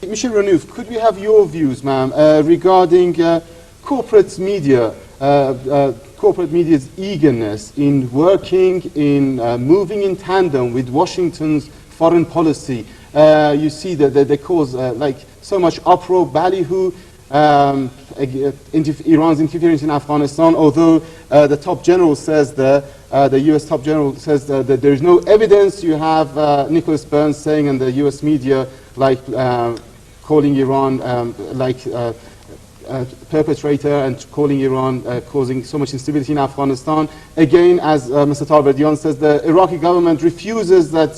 Michele Renouf, could we have your views, ma'am, regarding corporate media, corporate media's eagerness in working, in moving in tandem with Washington's foreign policy? You see that they cause like so much uproar, ballyhoo, Iran's interference in Afghanistan, although the top general says the US top general says that there is no evidence. You have Nicholas Burns saying in the US media, like calling Iran perpetrator and calling Iran causing so much instability in Afghanistan. Again, as Mr. Talverdian says, the Iraqi government refuses that,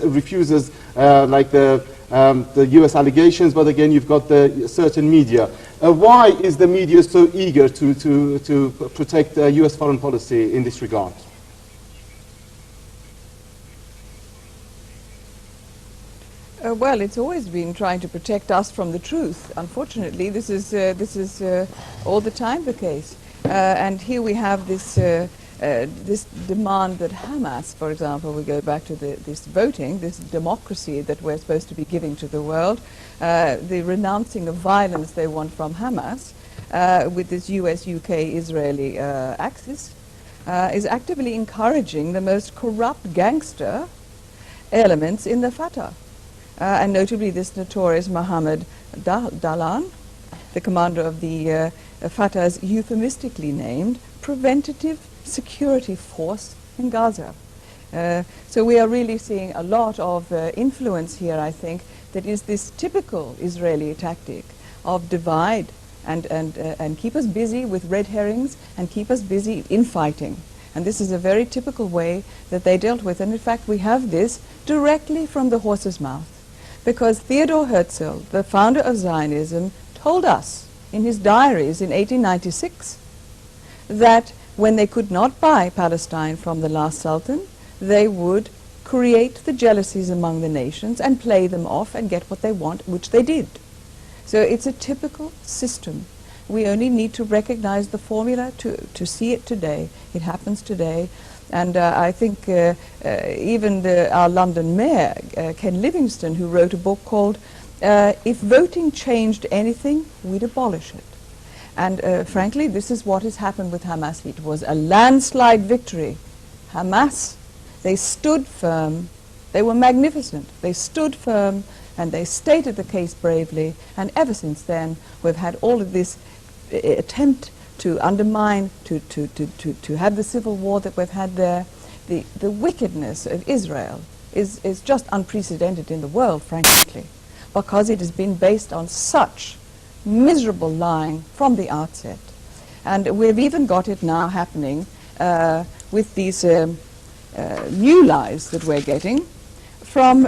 refuses the US allegations, but again, you've got the certain media. Why is the media so eager to protect US foreign policy in this regard? Well, it's always been trying to protect us from the truth. Unfortunately, this is all the time the case. And here we have this this demand that Hamas, for example, we go back to this voting, this democracy that we're supposed to be giving to the world, the renouncing of violence they want from Hamas with this US, UK, Israeli axis, is actively encouraging the most corrupt gangster elements in the Fatah. And notably this notorious Mohammed Dalan, the commander of the Fatah's euphemistically named Preventative Security Force in Gaza. So we are really seeing a lot of influence here, I think, that is this typical Israeli tactic of divide and keep us busy with red herrings and keep us busy infighting. And this is a very typical way that they dealt with. And in fact, we have this directly from the horse's mouth. Because Theodor Herzl, the founder of Zionism, told us in his diaries in 1896 that when they could not buy Palestine from the last Sultan, they would create the jealousies among the nations and play them off and get what they want, which they did. So it's a typical system. We only need to recognize the formula to see it today. It happens today. And I think even our London mayor, Ken Livingstone, who wrote a book called If Voting Changed Anything, We'd Abolish It. And frankly, this is what has happened with Hamas. It was a landslide victory. Hamas, they stood firm. They were magnificent. They stood firm and they stated the case bravely. And ever since then, we've had all of this attempt to undermine, to have the civil war that we've had there. The wickedness of Israel is just unprecedented in the world, frankly, because it has been based on such miserable lying from the outset. And we've even got it now happening with these new lies that we're getting from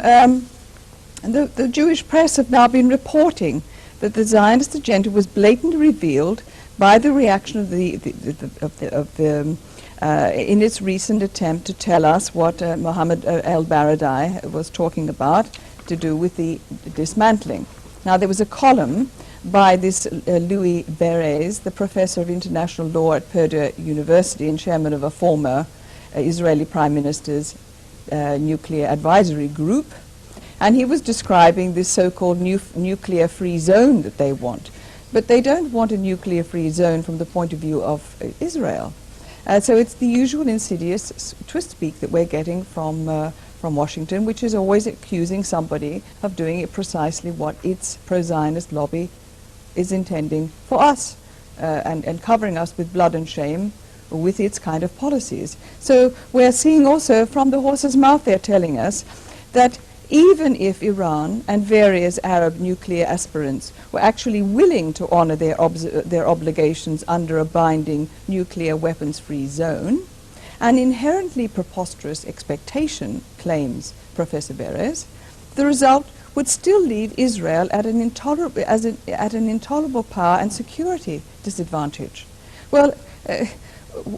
the Jewish press have now been reporting that the Zionist agenda was blatantly revealed by the reaction of in its recent attempt to tell us what Mohammed el-Baradei was talking about to do with the dismantling. Now, there was a column by this Louis Beres, the professor of international law at Purdue University and chairman of a former Israeli prime minister's nuclear advisory group, and he was describing this so-called nuclear-free zone that they want. But they don't want a nuclear-free zone from the point of view of Israel. So it's the usual insidious twist-speak that we're getting from Washington, which is always accusing somebody of doing it precisely what its pro-Zionist lobby is intending for us, and covering us with blood and shame with its kind of policies. So we're seeing also from the horse's mouth, they're telling us that even if Iran and various Arab nuclear aspirants were actually willing to honor their obligations under a binding nuclear weapons-free zone, an inherently preposterous expectation, claims Professor Beres, the result would still leave Israel at an intolerable power and security disadvantage. Well,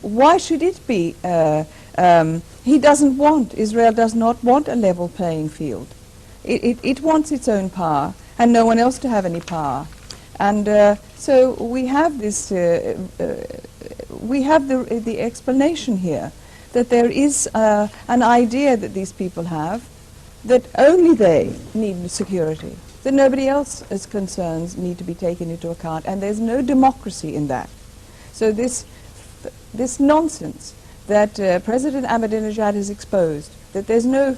why should it be? Israel does not want a level playing field. It wants its own power and no one else to have any power. And so we have this, we have the explanation here that there is an idea that these people have that only they need security, that nobody else's concerns need to be taken into account, and there's no democracy in that. So this nonsense that President Ahmadinejad has exposed, that there's no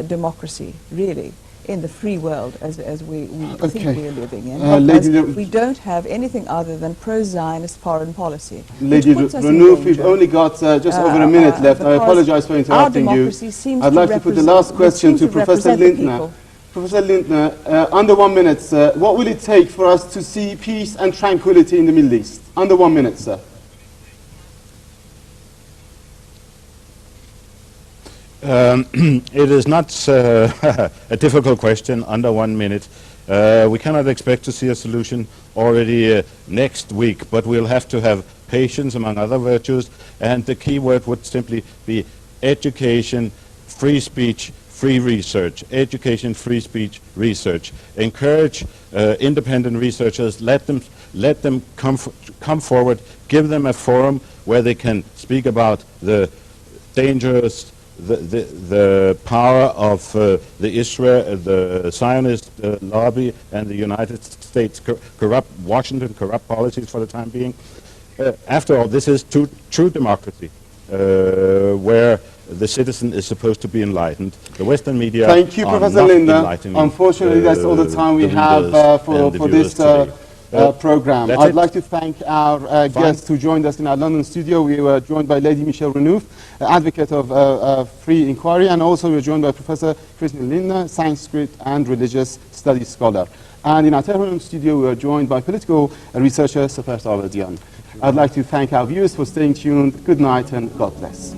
democracy, really, in the free world as we think we're living in. Because we don't have anything other than pro-Zionist foreign policy. Lady Renouf, we've only got just over a minute left. I apologize for interrupting you. I'd like to put the last question to Professor Lindtner. Professor Lindtner, under 1 minute, sir, what will it take for us to see peace and tranquility in the Middle East? Under 1 minute, sir. It is not a difficult question under 1 minute. We cannot expect to see a solution already next week, but we'll have to have patience, among other virtues, and the key word would simply be education, free speech, free research. Education, free speech, research. Encourage independent researchers, let them come forward, give them a forum where they can speak about the dangerous the power of the Zionist lobby and the United States Washington corrupt policies for the time being. After all, this is true democracy, where the citizen is supposed to be enlightened. The Western media Thank you, Professor Lindtner. Unfortunately, that's all the time we have for this program. I'd like to thank our guests who joined us in our London studio. We were joined by Lady Michele Renouf, advocate of free inquiry, and also we were joined by Professor Christian Lindtner, Sanskrit and religious studies scholar. And in our Tehran studio, we were joined by political researcher Sahar. I'd like to thank our viewers for staying tuned. Good night and God bless.